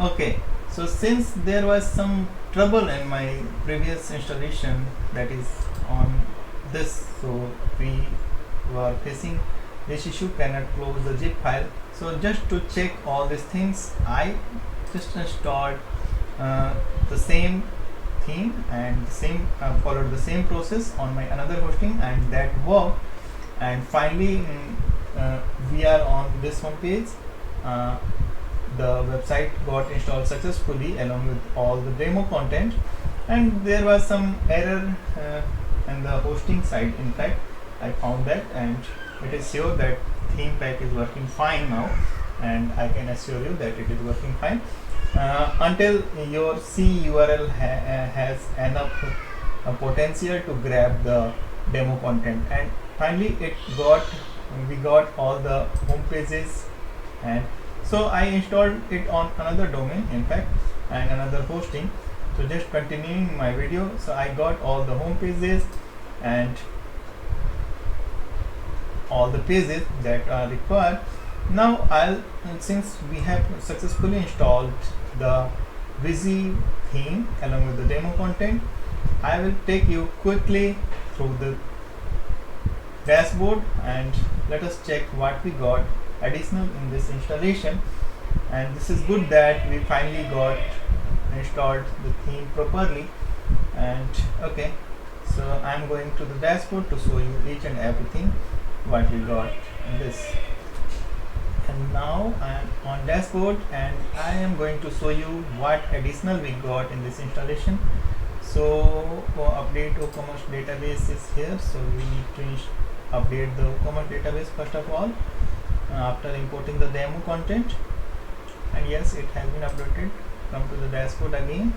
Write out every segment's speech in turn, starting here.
Okay, so since there was some trouble in my previous installation, that is on this, so we were facing this issue, cannot close the zip file. So just to check all these things, I just installed the same theme and the same followed the same process on my another hosting, and that worked. And finally we are on this home page. The website got installed successfully along with all the demo content, and there was some error in the hosting side. In fact, I found that, and it is sure that theme pack is working fine now, and I can assure you that it is working fine until your C URL has enough potential to grab the demo content. And finally we got all the home pages, and so I installed it on another domain, in fact, and another hosting. So just continuing my video, so I got all the home pages and all the pages that are required. Now since we have successfully installed the Visi theme along with the demo content, I will take you quickly through the dashboard, and let us check what we got additional in this installation. And this is good that we finally got installed the theme properly. And okay, so I'm going to the dashboard to show you each and everything what we got in this. And now I am on dashboard, and I am going to show you what additional we got in this installation. So update WooCommerce database is here, so we need to update the WooCommerce database first of all after importing the demo content. And yes, it has been updated. Come to the dashboard again,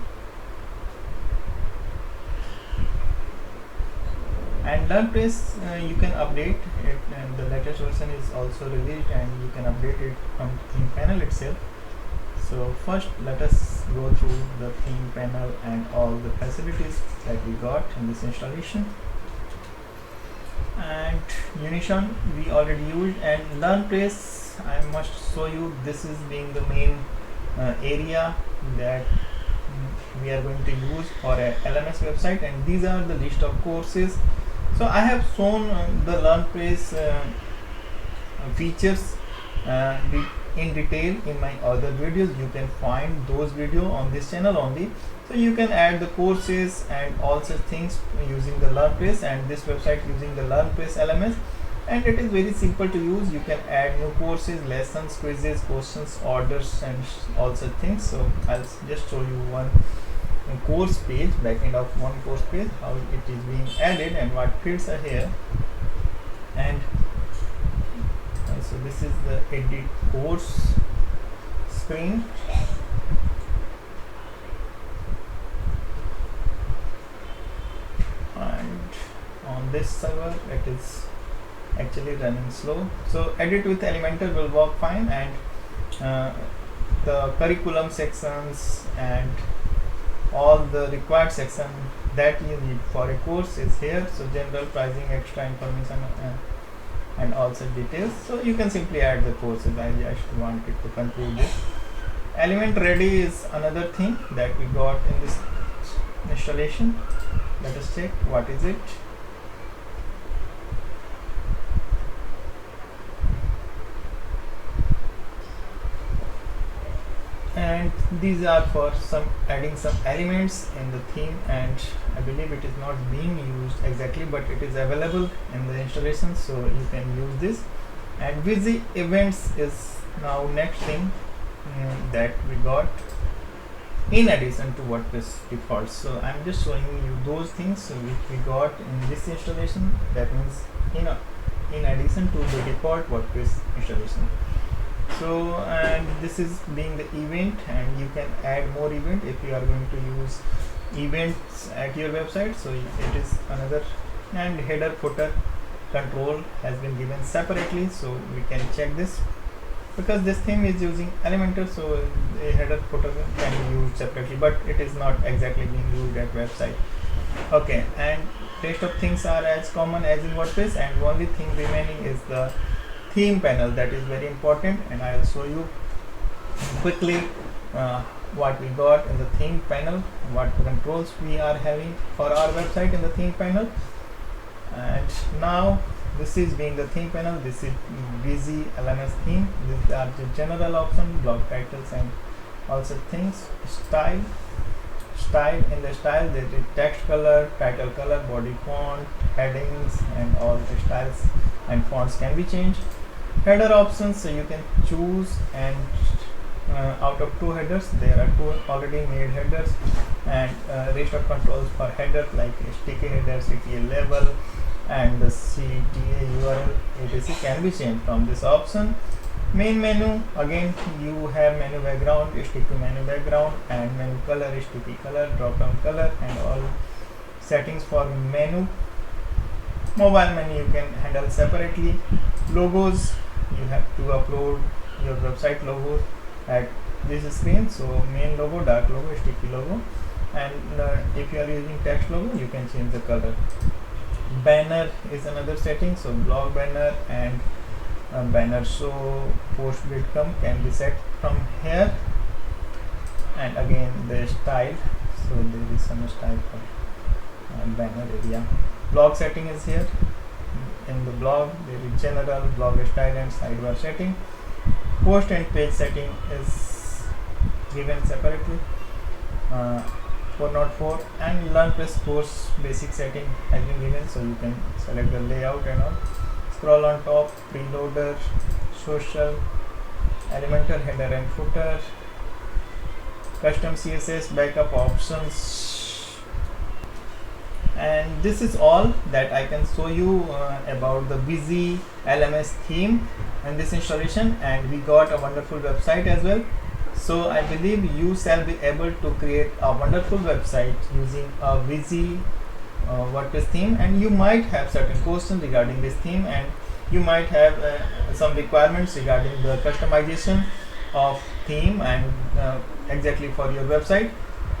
and LearnPress you can update it, and the latest version is also released, and you can update it from theme panel itself. So first let us go through the theme panel and all the facilities that we got in this installation. And Unition we already used, and LearnPress I must show you. This is being the main area that we are going to use for a LMS website, and these are the list of courses. So I have shown the LearnPress features in detail in my other videos. You can find those videos on this channel only. So you can add the courses and all such things using the LearnPress, and this website using the LearnPress LMS, and it is very simple to use. You can add new courses, lessons, quizzes, questions, orders, and all such things. So I'll just show you one course page, backend of one course page, how it is being added and what fields are here. And so this is the edit course screen. And on this server it is actually running slow, so edit with Elementor will work fine. And the curriculum sections and all the required section that you need for a course is here. So general, pricing, extra information, and all such details. So you can simply add the courses. I just wanted to conclude this. Element ready is another thing that we got in this installation. Let us check what is it. And these are for adding some elements in the theme, and I believe it is not being used exactly, but it is available in the installation, so you can use this. And Visi events is now next thing that we got in addition to WordPress defaults. So I'm just showing you those things which we got in this installation. That means in addition to the default WordPress installation. So, and this is being the event, and you can add more event if you are going to use events at your website. So it is another. And header footer control has been given separately, so we can check this because this theme is using Elementor, so a header footer can be used separately, but it is not exactly being used at website. Okay, and rest of things are as common as in WordPress, and only thing remaining is the theme panel. That is very important, and I will show you quickly what we got in the theme panel, what controls we are having for our website in the theme panel. And now this is being the theme panel. This is Busy LMS theme. These are the general option, blog titles and also things. Style, in the style there is text color, title color, body font, headings, and all the styles and fonts can be changed. Header options, so you can choose, and out of 2 headers there are 2 already made headers, and rest of controls for header like STK header, CTA label, and the CTA URL etc can be changed from this option. Main menu, again you have menu background, stick to menu background, and menu color, STP color, drop down color, and all settings for menu. Mobile menu you can handle separately. Logos, you have to upload your website logo at this screen, so main logo, dark logo, sticky logo, and if you are using text logo you can change the color. Banner is another setting, so blog banner and banner show post breadcrumb can be set from here. And again the style, so there is some style for banner area. Blog setting is here. In the blog there is general, blog style, and sidebar setting. Post and page setting is given separately. 404 and LearnPress course basic setting has been given, so you can select the layout and all. Scroll on top, preloader, social, Elementor header and footer, custom CSS, backup options, and this is all that I can show you about the Busy LMS theme and this installation. And we got a wonderful website as well. So I believe you shall be able to create a wonderful website using a Busy WordPress theme, and you might have certain questions regarding this theme, and you might have some requirements regarding the customization of theme and exactly for your website.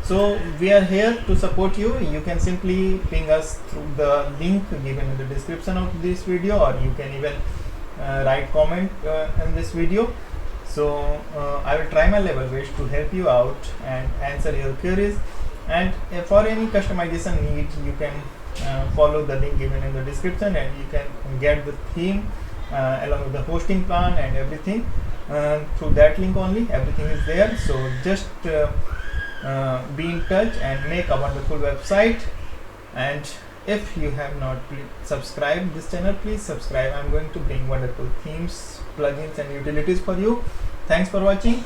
So we are here to support you. You can simply ping us through the link given in the description of this video, or you can even write comment in this video. So I will try my level best to help you out and answer your queries. And for any customization need, you can follow the link given in the description, and you can get the theme along with the hosting plan and everything through that link only. Everything is there. So just be in touch and make a wonderful website. And if you have not subscribed this channel, please subscribe. I'm going to bring wonderful themes, plugins, and utilities for you. Thanks for watching.